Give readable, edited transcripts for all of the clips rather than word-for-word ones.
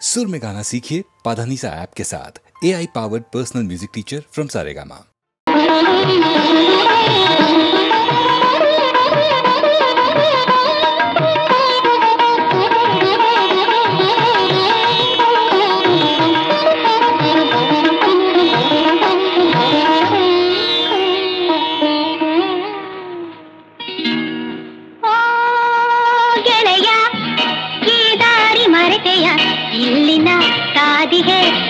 सुर में गाना सीखिए पाधानीसा ऐप के साथ। AI powered personal music teacher from Saregama.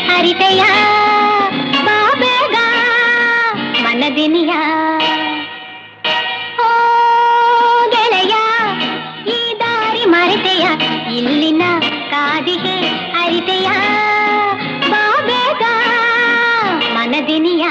ಹರಿತೆಯ ಬಾಬೇಗ ಮನದಿನಿಯ ಓ ಗೆಳೆಯ ಈ ದಾರಿ ಮರೆತೆಯ ಇಲ್ಲಿನ ಕಾದಿಗೆ ಹರಿತೆಯ ಬಾಬೇಗ ಮನದಿನಿಯ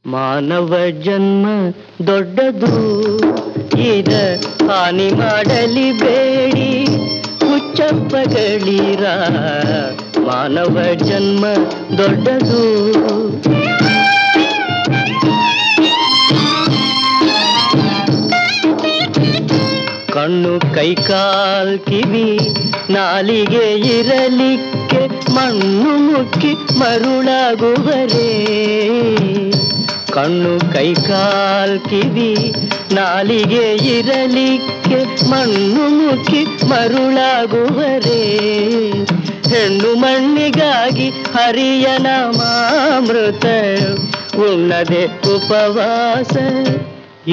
ಮಾನವ ಜನ್ಮ ದೊಡ್ಡದು, ಇದ ಹಾನಿ ಮಾಡಲಿ ಬೇಡಿ ಹುಚ್ಚಪ್ಪಗಳಿರ. ಮಾನವ ಜನ್ಮ ದೊಡ್ಡದು, ಕಣ್ಣು ಕೈಕಾಲ್ ಕಿವಿ ನಾಲಿಗೆ ಇರಲಿಕ್ಕೆ ಮಣ್ಣು ಮುಕ್ಕಿ ಮರುಳಾಗುವರೇ. ಕಣ್ಣು ಕೈಕಾಲ್ ಕಿವಿ ನಾಲಿಗೆ ಇರಲಿಕ್ಕೆ ಮಣ್ಣು ಮುಕ್ಕಿ ಮರುಳಾಗುವರೇ. ಹೆಣ್ಣು ಮಣ್ಣಿಗಾಗಿ ಹರಿಯ ನಾಮಾಮೃತ ಉಣ್ಣದೆ ಉಪವಾಸ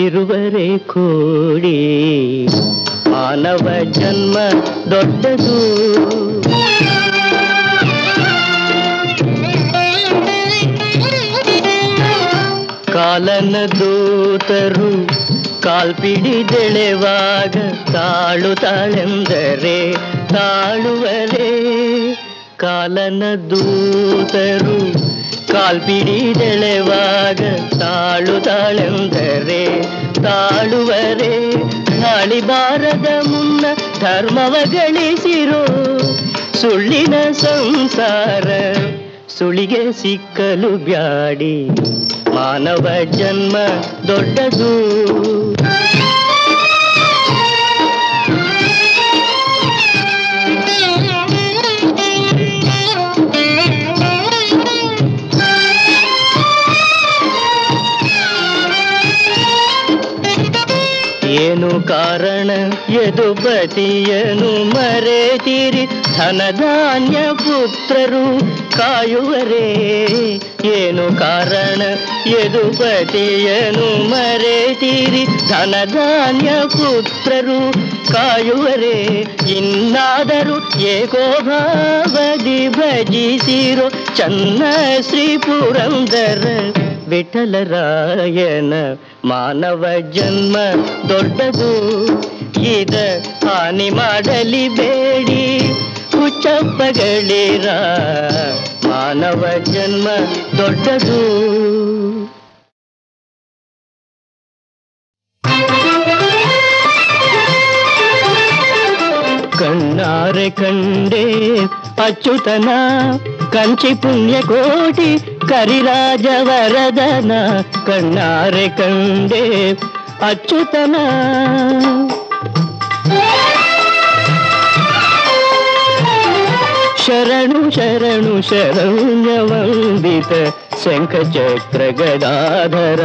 ಇರುವರೆ ಕೋಡಿ. ಮಾನವ ಜನ್ಮ ದೊಡ್ಡದು, ಕಾಲನ ದೂತರು ಕಾಲ್ಪಿಡಿದೆಳೆವಾಗ ತಾಳುತ್ತಾಳೆಂದರೆ ತಾಳುವರೆ. ಕಾಲನ ದೂತರು ಕಾಲ್ಪಿಡಿದೆಳೆವಾಗ ತಾಳುತ್ತಾಳೆಂದರೆ ತಾಳುವರೆ. ತಾಳಿಬಾರದ ಮುನ್ನ ಧರ್ಮವ ಗಳಿಸಿರೋ ಸುಳ್ಳಿನ ಸಂಸಾರ ಸುಳಿಗೆ ಸಿಕ್ಕಲು ಬ್ಯಾಡಿ. ಮಾನವ ಜನ್ಮ ದೊಡ್ಡದು, ಏನು ಕಾರಣ ಯದುಪತಿಯನು ಮರೆತಿರಿ ಧನಧಾನ್ಯ ಪುತ್ರರು ಕಾಯುವರೇ ಏನು ಕಾರಣ ಯದುಪತಿಯನು ಮರೆತಿರಿ ಧನಧಾನ್ಯ ಪುತ್ರರು ಕಾಯುವರೇ ಇನ್ನಾದರೂ ಏಕೋಭಾವದಿ ಭಜಿಸಿರೋ ಚನ್ನ ಶ್ರೀ ಪುರಂದರ ವಿಠಲರಾಯನ ಮಾನವ ಜನ್ಮ ದೊಡ್ಡದು ಇದ ಹಾನಿ ಮಾಡಲಿ ಬೇಡಿ ಹುಚ್ಚಪ್ಪಗಳಿರ ಮಾನವ ಜನ್ಮ ದೊಡ್ಡದು ಕಣ್ಣಾರೆ ಕಂಡೆ ಅಚ್ಯುತನ ಕಂಚಿ ಪುಣ್ಯಕೋಟಿ ಕರಿರಾಜವರದನ ಕಣ್ಣಾರೆ ಕಂಡೆ ಅಚ್ಯುತನ ಶರಣು ಶರಣು ಶರಣ್ಯವಂದಿತ ಶಂಖಚಕ್ರ ಗದಾಧರ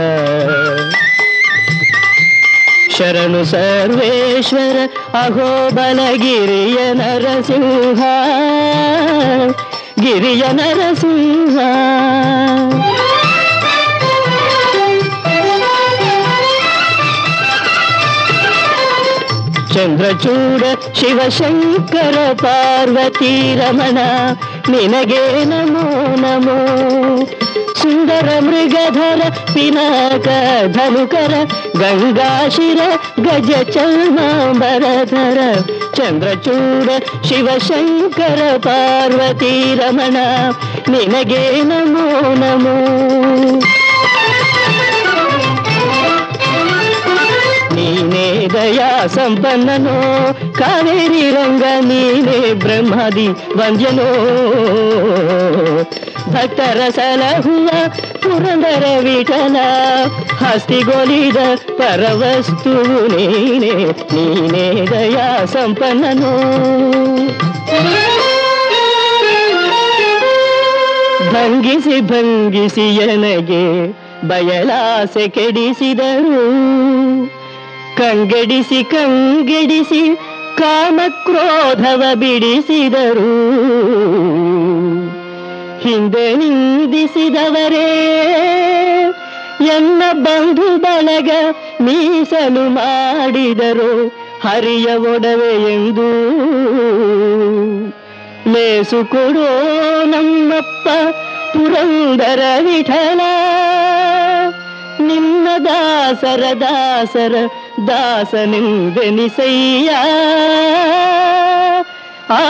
ಶರಣು ಸರ್ವೇಶ್ವರ ಅಹೋಬಲಗಿರಿಯ ನರಸಿಂಹ ಗಿರಿಯ ನರಸಿಂಹ ಚಂದ್ರಚೂಡ ಶಿವಶಂಕರ ಪಾರ್ವತಿ ರಮಣ ನಿನಗೆ ನಮೋ ನಮೋ ಸುಂದರ ಮೃಗಧರ ಪಿನಾಕ ಧನುಕರ ಗಂಗಾಶಿರ ಗಜ ಚರ್ಮಾಂಬರಧರ ಚಂದ್ರಚೂಡ ಶಿವಶಂಕರ ಪಾರ್ವತಿ ರಮಣ ನಿನಗೆ ನಮೋ ನಮೋ ನೀನೇ ದಯಾ ಸಂಪನ್ನನೋ ಕಾವೇರಿ ರಂಗ ನೀನೇ ಬ್ರಹ್ಮಾದಿ ವಂದ್ಯನೋ ಭಕ್ತರ ಸಲಹುವ ಪುರಂದರ ವಿಠಲ ಹಸ್ತಿಗೊಲಿದ ಪರವಸ್ತು ನೀನೇ ನೀನೇ ದಯಾ ಸಂಪನ್ನನೋ ಭಂಗಿಸಿ ಭಂಗಿಸಿ ಎನಗೆ ಬಯಲಾಸೆ ಕೆಡಿಸಿದರು ಕಂಗೆಡಿಸಿ ಕಂಗೆಡಿಸಿ ಕಾಮಕ್ರೋಧವ ಬಿಡಿಸಿದರು ಹಿಂದೆ ನಿಂದಿಸಿದವರೇ ಎನ್ನ ಬಂಧು ಬಳಗ ಮೀಸಲು ಮಾಡಿದರು ಹರಿಯ ಒಡವೆ ಎಂದು ಲೇಸು ಕೊಡೋ ನಮ್ಮಪ್ಪ ಪುರಂದರ ವಿಠಲ ನಿನ್ನ ದಾಸರ ದಾಸರ ದಾಸನೆಂದೆನಿಸಯ್ಯ ಆ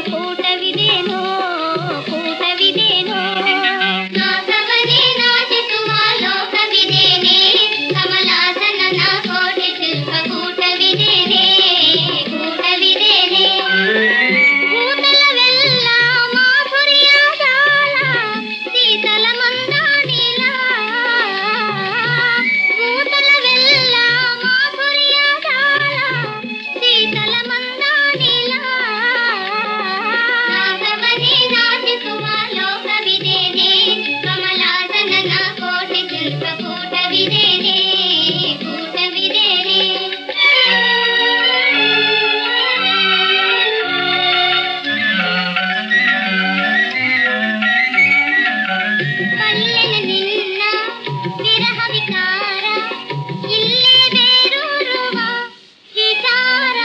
ಕೂಟವಿದೇನೋ ಕೂಟವಿದೇನೋ ನಾಸವನೇ ನಾಚಿಸುವ ಲೋಕವಿದೇನೆ ಕಮಲಾಸನನ ಕೋಟಿ ಶಿಲ್ಪ ಕೂಟವಿದೇನೆ ಕೂಟವಿದೇನೆ ಕೂಟಲವೆಲ್ಲ ಮಾಧುರ್ಯ ಜಾಲ ಶೀತಲ ಮಂದಾನಿಲ ಕೂಟಲವೆಲ್ಲ ಮಾಧುರ್ಯ ಜಾಲ ಶೀತಲ ಮಂದಾನಿಲ ನಾಗವನೇ ನಾಚಿಸುವ ಲೋಕವಿದೇನೆ ಕಮಲಾಸನನ ಕೋಟಿ ಶಿಲ್ಪ ಕೂಟವಿದೇನೆ ಕೂಟವಿದೇನೆ ಬಲ್ಲೆನ ನಿನ್ನ ವಿರಹ ವಿಕಾರ ಇಲ್ಲೇ ಬೇರೂರುವ ವಿಚಾರ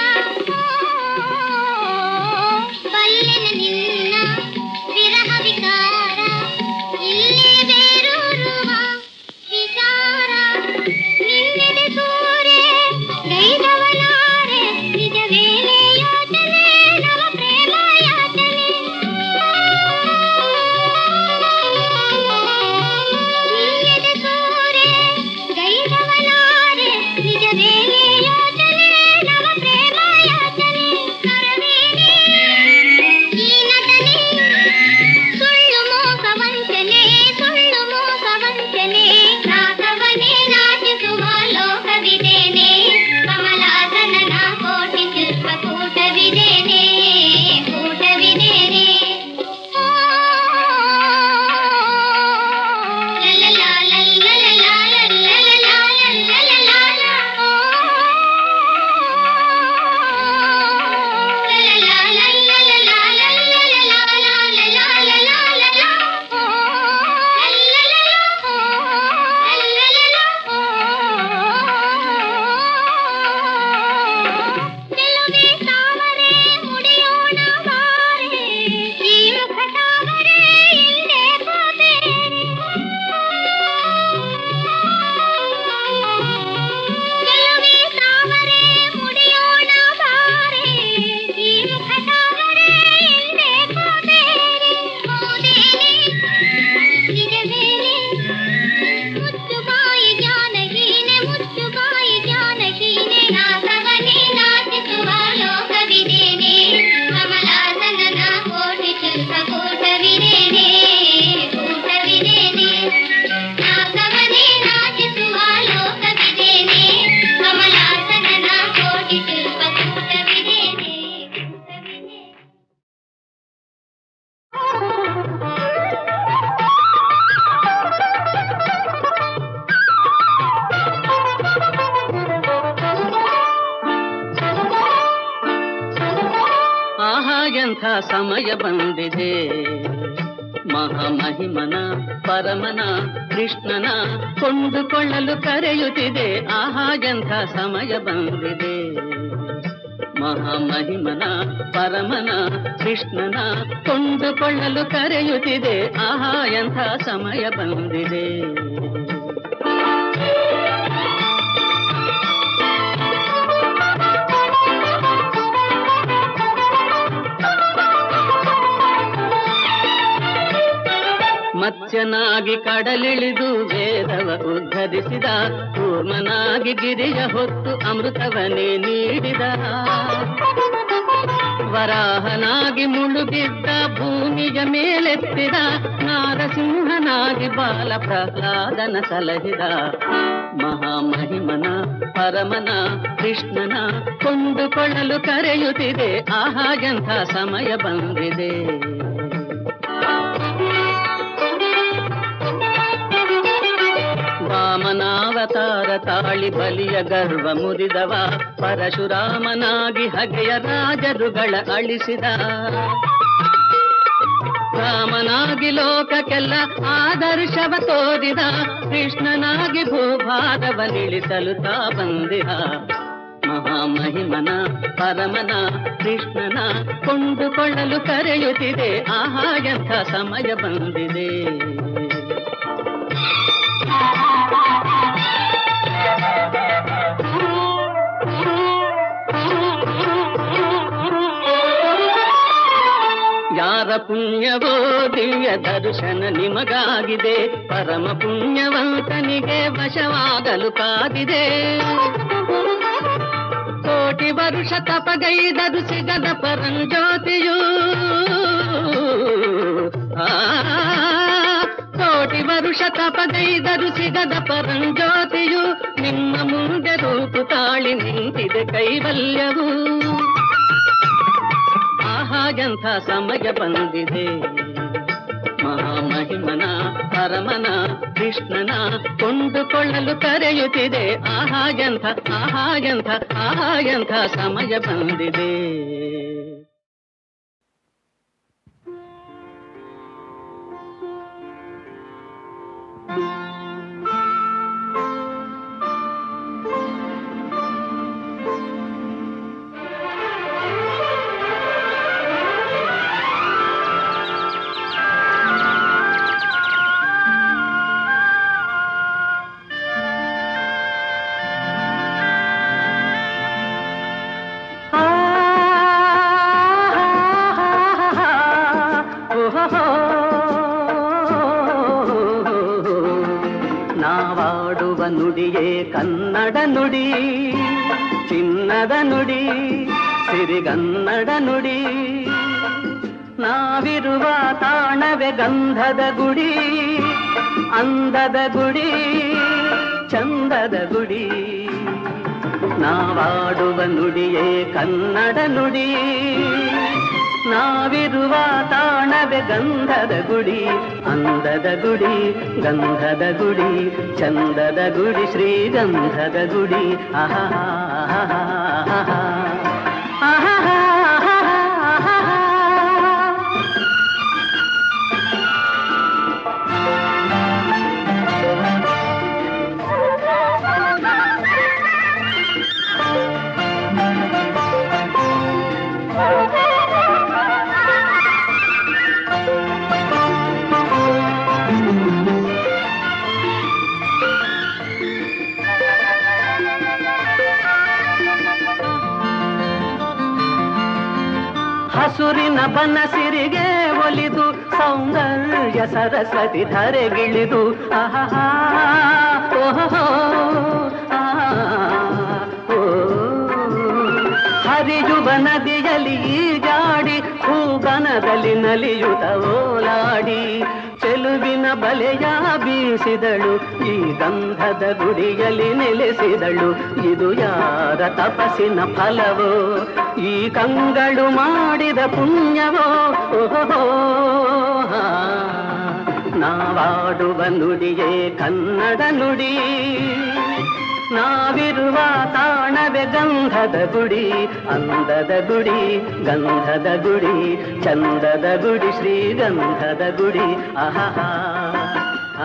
ಬಲ್ಲೆನ ನಿನ್ನ ವಿರಹ ವಿಕಾರ ಇಲ್ಲೇ ಬೇರೂರುವ ವಿಚಾರ ನಿನ್ನೆದೆ ತೋರೆ ಗೈದವನಾರೆ ನಿಜವೇನೇ ಯೋಚನೆ ನವ ಪ್ರೇಮ ಯಾತನೆ ನಿನ್ನೆದೆ ತೋರೆ ಗೈದವನಾರೆ ನಿಜವೇನೇ ಯೋಚನೆ ನವ ಪ್ರೇಮ ಯಾತನೆ ಕರವೇನೆ ಈ ನಟನೆ ಸುಳ್ಳು ಮೋಸ ವಂಚನೆ ನಾಗವನೇ ನಾಚಿಸುವ ಲೋಕವಿದೇನೆ ಕಮಲಾಸನನ ಕೋಟಿ ಶಿಲ್ಪ ಕೂಟವಿದೇನೆ ಕೂಟವಿದೇನೆ ಲಲಲಾ ಲಲಲಾ ಲಲಲಾ ಲಲಲಾ ಗೆಲುವೆ ತಾವರೆ ಮುಡಿಯೋಣ ಬಾರೆ ಈ ಮುಖ ತಾವರೆ ಹಿಂದೆ ಹೋದೇರೆ ಗೆಲುವೆ ತಾವರೆ ಮುಡಿಯೋಣ ಬಾರೆ ಈ ಮುಖ ತಾವರೆ ಹಿಂದೆ ಹೋದೇರೆ ಹೋದೇನೆ ನಿಜವೇನೆ ಮುಚ್ಚು ಬಾಯಿ ಜ್ಞಾನಹೀನೆ ನಾಗವನೇ ನಾಚಿಸುವ ಲೋಕವಿದೇನೆ ಕಮಲಾಸನನ ಕೋಟಿ ಶಿಲ್ಪ ಕೂಟವಿದೇನೆ ಕೂಟವಿದೇನೆ ನಾಗವನೇ ನಾಚಿಸುವ ಲೋಕವಿದೇನೆ ಕಮಲಾಸನನ ಕೋಟಿ ಶಿಲ್ಪ ಕೂಟವಿದೇನೆ ಕೂಟವಿದೇನೆ ಆಹಾ ಎಂಥ ಸಮಯ ಬಂದಿದೆ ಮಹಾಮಹಿಮನ ಪರಮನ ಕೃಷ್ಣನ ಕೊಂಡುಕೊಳ್ಳಲು ಕರೆಯುತ್ತಿದೆ ಆಹಾ ಎಂಥ ಸಮಯ ಬಂದಿದೆ ಮಹಾಮಹಿಮನ ಪರಮನ ಕೃಷ್ಣನ ಕೊಂಡುಕೊಳ್ಳಲು ಕರೆಯುತ್ತಿದೆ ಆಹಾ ಎಂಥ ಸಮಯ ಬಂದಿದೆ ಮತ್ಸ್ಯನಾಗಿ ಕಡಲಿಳಿದು ವೇದವ ಉದ್ಧರಿಸಿದ ಕೂರ್ಮನಾಗಿ ಗಿರಿಯ ಹೊತ್ತು ಅಮೃತವನ್ನೇ ನೀಡಿದ ವರಾಹನಾಗಿ ಮುಳುಗಿದ್ದ ಭೂಮಿಯ ಮೇಲೆತ್ತಿದ ನಾರಸಿಂಹನಾಗಿ ಬಾಲ ಪ್ರಹ್ಲಾದನ ಸಲಹಿದ ಮಹಾಮಹಿಮನ ಪರಮನ ಕೃಷ್ಣನ ಕೊಂಡುಕೊಳ್ಳಲು ಕರೆಯುತ್ತಿದೆ ಆಹಾ ಎಂಥ ಸಮಯ ಬಂದಿದೆ ವಾಮನಾವತಾರ ತಾಳಿ ಬಲಿಯ ಗರ್ವ ಮುರಿದವ ಪರಶುರಾಮನಾಗಿ ಹಗೆಯ ರಾಜರುಗಳ ಅಳಿಸಿದ ರಾಮನಾಗಿ ಲೋಕಕ್ಕೆಲ್ಲ ಆದರ್ಶವ ತೋರಿದ ಕೃಷ್ಣನಾಗಿ ಭೂಭಾರವನಿಳಿಸಲು ತಾ ಬಂದಿದ ಮಹಾಮಹಿಮನ ಪರಮನ ಕೃಷ್ಣನ ಕೊಂಡುಕೊಳ್ಳಲು ಕರೆಯುತ್ತಿದೆ ಆಹಾ ಎಂಥ ಸಮಯ ಬಂದಿದೆ ಯಾರ ಪುಣ್ಯವೋ ದಿವ್ಯ ದರ್ಶನ ನಿಮಗಾಗಿದೆ, ಪರಮ ಪುಣ್ಯವಂತನಿಗೆ ವಶವಾಗಲು ಕಾದಿದೆ. ಕೋಟಿ ವರುಷ ತಪಗೈದರು ಸಿಗದ ಪರಂಜ್ಯೋತಿಯು, ಕೋಟಿ ವರುಷ ತಪಗೈದರು ಸಿಗದ ಪರಂಜ್ಯೋತಿಯು, ನಿಮ್ಮ ಮುಂದೆ ರೂಪು ತಾಳಿ ನಿಂತಿದೆ ಕೈವಲ್ಯವು. ಆಹಾ ಎಂಥ ಸಮಯ ಬಂದಿದೆ, ಮಹಾಮಹಿಮನ ಪರಮನ ಕೃಷ್ಣನ ಕೊಂಡುಕೊಳ್ಳಲು ಕರೆಯುತ್ತಿದೆ. ಆಹಾ ಎಂಥ ಆಹಾ ಎಂಥ ಆಹಾ ಎಂಥ ಸಮಯ ಬಂದಿದೆ. ನಾವಾಡುವ ನುಡಿಯೇ ಕನ್ನಡ ನುಡಿ, ಚಿನ್ನದ ನುಡಿ, ಸಿರಿಗನ್ನಡ ನುಡಿ. ನಾವಿರುವ ತಾಣವೇ ಗಂಧದ ಗುಡಿ, ಅಂದದ ಗುಡಿ, ಚಂದದ ಗುಡಿ. ನಾವಾಡುವ ನುಡಿಯೇ ಕನ್ನಡ ನುಡಿ, ನಾವಿರುವ ತಾಣವೇ ಗಂಧದ ಗುಡಿ, ಅಂದದ ಗುಡಿ, ಗಂಧದ ಗುಡಿ, ಚಂದದ ಗುಡಿ, ಶ್ರೀಗಂಧದ ಗುಡಿ. ಆಹಾ ಆಹಾ ಆಹಾ ಹಸುರಿನ ಬನಸಿರಿಗೆ ಒಲಿದು ಸೌಂದರ್ಯ ಸರಸ್ವತಿ ಧರೆಗಿಳಿದು ಆಹಾ ಓಹೋ ಹರಿಯುವ ನದಿಯಲ್ಲಿ ಈಜಾಡಿ ಹೂಗನದಲ್ಲಿ ನಲಿಯುತ ಓಲಾಡಿ ಚೆಲುವಿನ ಬಲೆಯ ಬೀಸಿದಳು, ಈ ಗಂಧದ ಗುಡಿಯಲ್ಲಿ ನೆಲೆಸಿದಳು. ಇದು ಯಾರ ತಪಸ್ಸಿನ ಫಲವೋ, ಈ ಕಂಗಳು ಮಾಡಿದ ಪುಣ್ಯವೋ. ಓಹೋ ನಾವಾಡುವ ನುಡಿಯೇ ಕನ್ನಡ ನುಡಿ, ನಾವಿರುವ ತಾಣವೇ ಗಂಧದ ಗುಡಿ, ಅಂದದ ಗುಡಿ, ಗಂಧದ ಗುಡಿ, ಚಂದದ ಗುಡಿ, ಶ್ರೀಗಂಧದ ಗುಡಿ. ಆಹಾ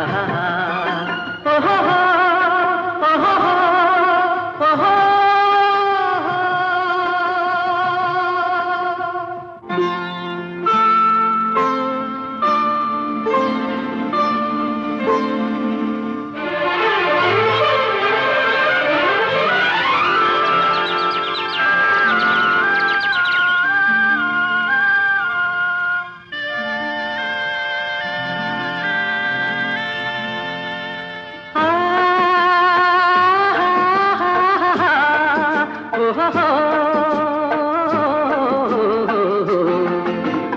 ಆಹಾ ಓಹೋ ಓಹೋ ಓಹೋ.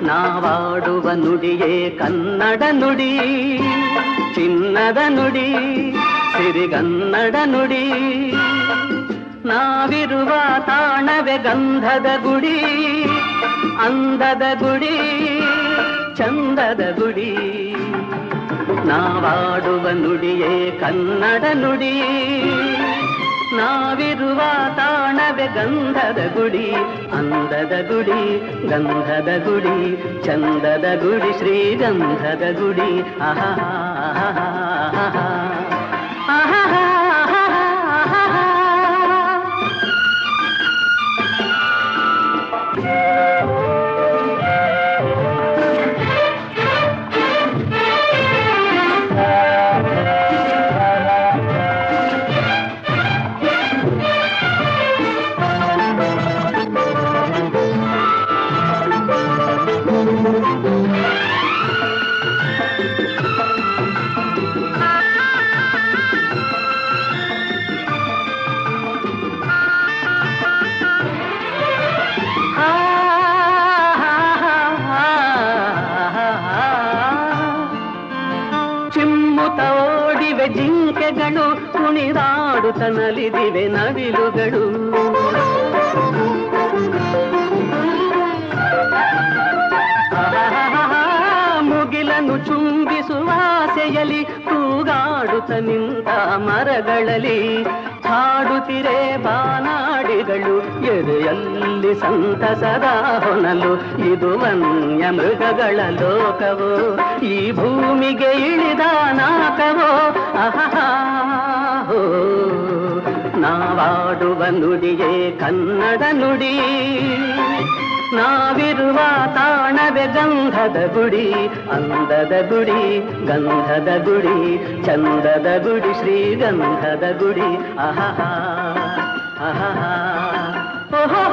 ನಾವಾಡುವ ನುಡಿಯೇ ಕನ್ನಡ ನುಡಿ, ಚಿನ್ನದ ನುಡಿ, ಸಿರಿಗನ್ನಡ ನುಡಿ. ನಾವಿರುವ ತಾಣವೇ ಗಂಧದ ಗುಡಿ, ಅಂದದ ಗುಡಿ, ಚಂದದ ಗುಡಿ. ನಾವಾಡುವ ನುಡಿಯೇ ಕನ್ನಡ ನುಡಿ, ನಾವಿರುವ ತಾಣವೇ ಗಂಧದ ಗುಡಿ, ಅಂದದ ಗುಡಿ, ಗಂಧದ ಗುಡಿ, ಚಂದದ ಗುಡಿ, ಶ್ರೀಗಂಧದ ಗುಡಿ. ಆಹಾ ಆಹಾ ಆಹಾ ನಡುವೆ ಜಿಂಕೆಗಳು ಕುಣಿದಾಡುತ್ತನಲಿದಿವೆ ನವಿಲುಗಳು. ಮುಗಿಲನ್ನು ಚುಂಬಿಸುವ ಆಸೆಯಲ್ಲಿ ತೂಗಾಡುತ್ತ ನಿಂತ ಮರಗಳಲ್ಲಿ ಹಾಡುತ್ತಿರೆ ಬಾನಾಡಿಗಳು ಎದೆಯಲ್ಲಿ ಸಂತಸದ ಹೊನಲು. ಇದು ವನ್ಯ ಮೃಗಗಳ ಲೋಕವೋ ಈ ಭೂಮಿಗೆ ಇಳಿದ ನಾಕವೋ ಅಹಹಾ. ನಾವಾಡುವ ನುಡಿಯೇ ಕನ್ನಡ ನುಡಿ, ನಾವಿರುವ ತಾಣವೇ ಗಂಧದ ಗುಡಿ, ಅಂದದ ಗುಡಿ ಗಂಧದ ಗುಡಿ, ಚಂದದ ಗುಡಿ ಶ್ರೀಗಂಧದ ಗುಡಿ. ಆಹಾ ಆಹಾ ಓಹೋ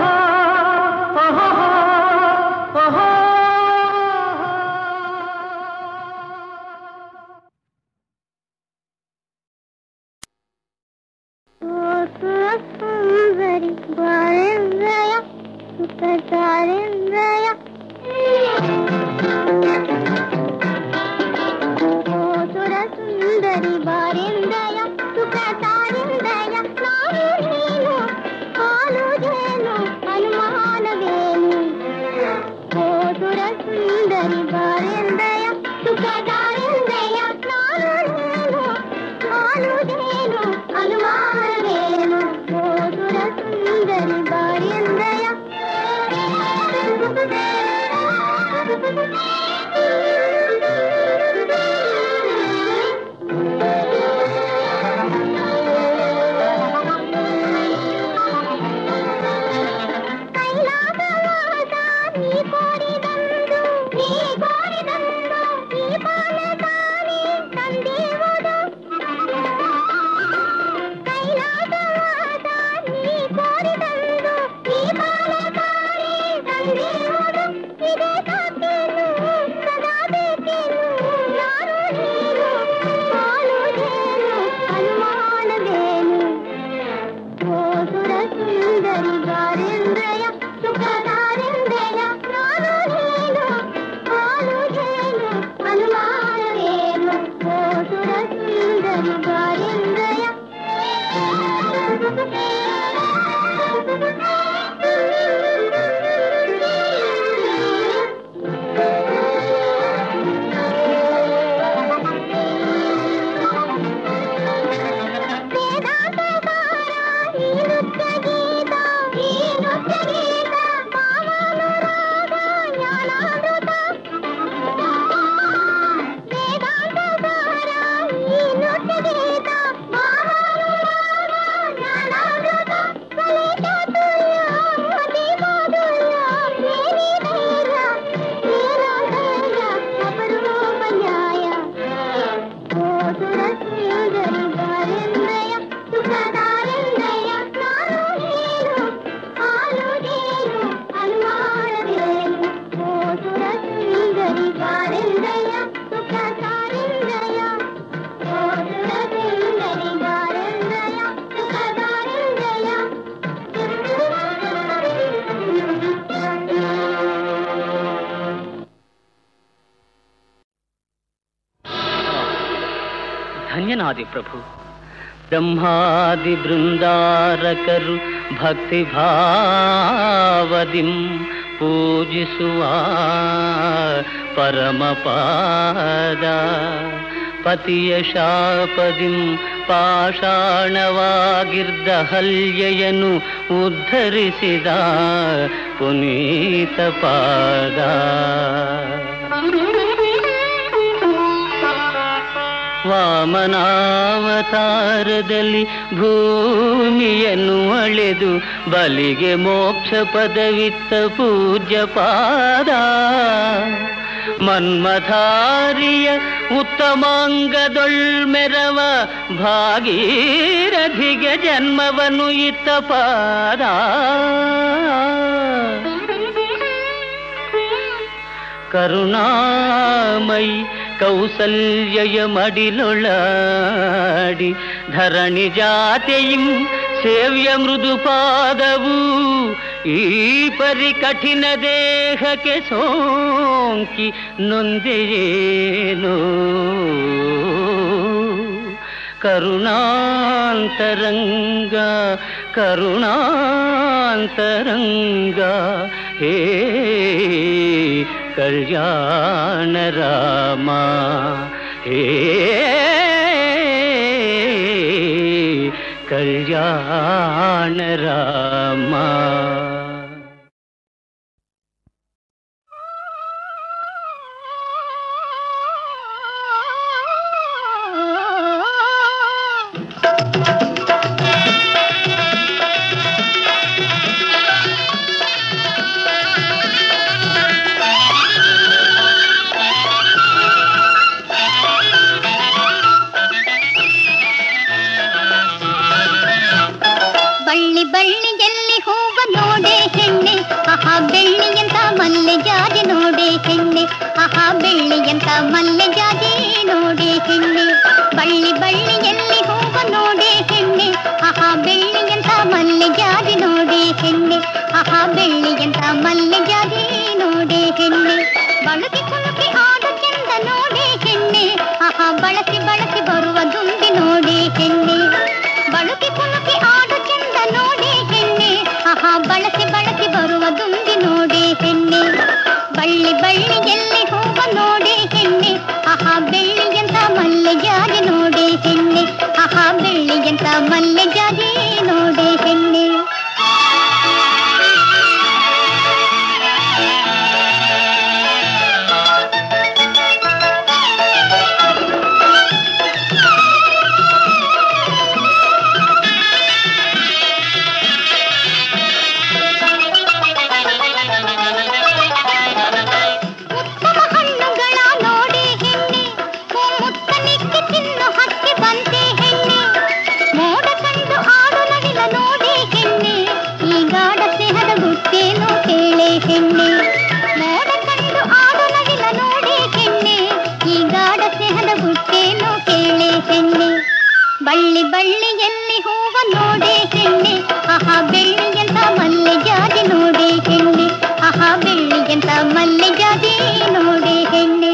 ಓಹೋ ಓಹೋ. ಸುಂದರಿ ಬಾರೆಂದ್ರಯ ಸುಖತಾರೆಂದ್ರಯ ಸುರ ಸುಂದರಿ ಬಾರೆಂದ್ರಯ ಸುಖತಾರೆಂದ್ರಯ. ನಾನು ನೀನು ಹಾಲು ಜೇನು ಅನುಮಾನವೇನು. ಸುರ ಸುಂದರಿ ಬಾರೆಂದ್ರಯ ಸುಖತಾರೆಂದ್ರಯ. ನಾನು ನೀನು ಹಾಲು ಜೇನು ಅನುಮಾನವೇನು. ಸುರ ಸುಂದರಿ ಬಾರೆಂದ್ರಯ. ಧನ್ಯನಾದಿ ಪ್ರಭು. ಬ್ರಹ್ಮಾದಿ ಬೃಂದಾರಕರು ಭಕ್ತಿ ಭಾವದಿಂ ಪೂಜಿಸುವ ಪರಮಪಾದ. ಪತಿಯ ಶಾಪದಿಂ ಪಾಷಾಣವಾಗಿರ್ದ ಹಲ್ಯೆಯನ್ನು ಉದ್ಧರಿಸಿದ ಪುನೀತ ಪಾದ. ವಾಮನಾವತಾರದಲ್ಲಿ ಭೂಮಿಯನ್ನು ಅಳೆದು ಬಲಿಗೆ ಮೋಕ್ಷ ಪದವಿತ್ತ ಪೂಜ್ಯ ಪಾದ. ಮನ್ಮಥಾರಿಯ ಉತ್ತಮಾಂಗದೊಳ್ಮೆರವ ಭಾಗೀರಥಿಗೆ ಜನ್ಮವನ್ನು ಇತ್ತ ಪಾದ. ಕರುಣಾಮಯಿ ಕೌಸಲ್ಯಯ ಮಡಿಲೊಳಾಡಿ ಧರಣಿ ಜಾತೆಯಿಂ ಸೇವ್ಯ ಮೃದು ಪಾದವು ಈ ಪರಿ ಕಠಿಣ ದೇಹಕ್ಕೆ ಸೋಂಕಿ ನೊಂದೆಯೇನೋ. ಕರುಣಾಂತರಂಗ ಕರುಣಾಂತರಂಗ ಹೇ ಕಲ್ಯಾಣ ರಾಮ ಹೇ ಕಲ್ಯಾಣ ರಾಮ. ಬಳ್ಳಿ ಬಳ್ಳಿಯಲ್ಲಿ ಹೂವ ನೋಡೆ ಹೆಣ್ಣೆ ಆಹಾ ಬೆಳ್ಳಿಯಂತ ಮಲ್ಲೆ ಜಾಜಿ ನೋಡೆ ಹೆಣ್ಣೆ ಆಹಾ ಬೆಳ್ಳಿಯಂತ ಮಲ್ಲೆ ಜಾಜಿ ನೋಡೆ ಹೆಣ್ಣೆ. ಬಳ್ಳಿ ಬಳ್ಳಿಯಲ್ಲಿ ಹೂವ ನೋಡೆ ಹೆಣ್ಣೆ ಆಹಾ ಬೆಳ್ಳಿಯಂತ ಮಲ್ಲೆ ಜಾಜಿ ನೋಡೆ ಹೆಣ್ಣೆ ಆಹಾ ಬೆಳ್ಳಿಯಂತ ಮಲ್ಲೆ ಜಾಜಿ ನೋಡೆ ಹೆಣ್ಣೆ. ಬಳಸಿ ಕುಲುಕಿ ಆಡ ಚೆಂದ ನೋಡೆ ಹೆಣ್ಣೆ ಆಹಾ ಬಳಸಿ ಬಳಸಿ ಬರುವ ದುಂಬಿ ನೋಡೆ ಹೆಣ್ಣೆ. ಬಳಸಿ ಕುಲುಕಿ ಆಡ ಚೆಂದ ನೋಡೆ ಹೆಣ್ಣೆ ಆಹಾ ಬಳಸಿ ಬಳಸಿ ಬರುವ ದುಂಬಿ ನೋಡೆ ಹೆಣ್ಣೆ. ಬಳ್ಳಿ ಬಳ್ಳಿಯಲ್ಲಿ ಹೂವ ನೋಡೆ ಹೆಣ್ಣೆ ಆಹಾ ಬೆಳ್ಳಿಯಂತ ಮಲ್ಲೆ ಜಾಜಿ ನೋಡೆ ಹೆಣ್ಣೆ ಆಹಾ ಬೆಳ್ಳಿಯಂತ ಮಲ್ಲೆ ಜಾಜಿ ನೋಡೆ ಹೆಣ್ಣೆ. ಬಳ್ಳಿ ಬಳ್ಳಿಯಲ್ಲಿ ಹೂವ ನೋಡೆ ಹೆಣ್ಣೆ ಆಹಾ ಬೆಳ್ಳಿಯಂತ ಮಲ್ಲೆ ಜಾಜಿ ನೋಡೆ ಹೆಣ್ಣೆ ಆಹಾ ಬೆಳ್ಳಿಯಂತ ಮಲ್ಲೆ ಜಾಜಿ ನೋಡೆ ಹೆಣ್ಣೆ.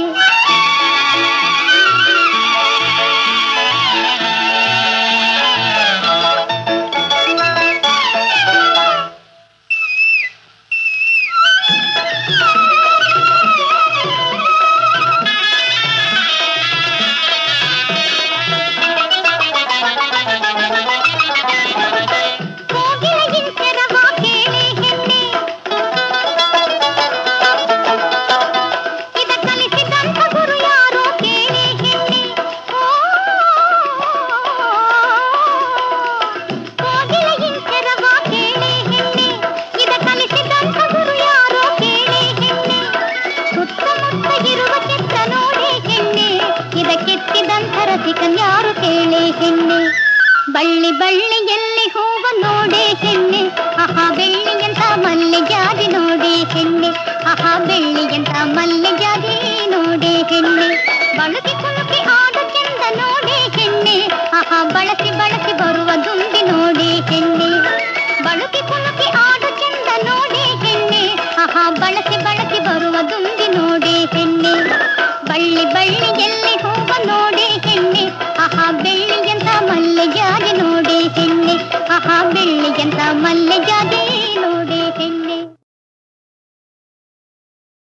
ಬಳ್ಳಿ ಬಳ್ಳಿಯಲ್ಲಿ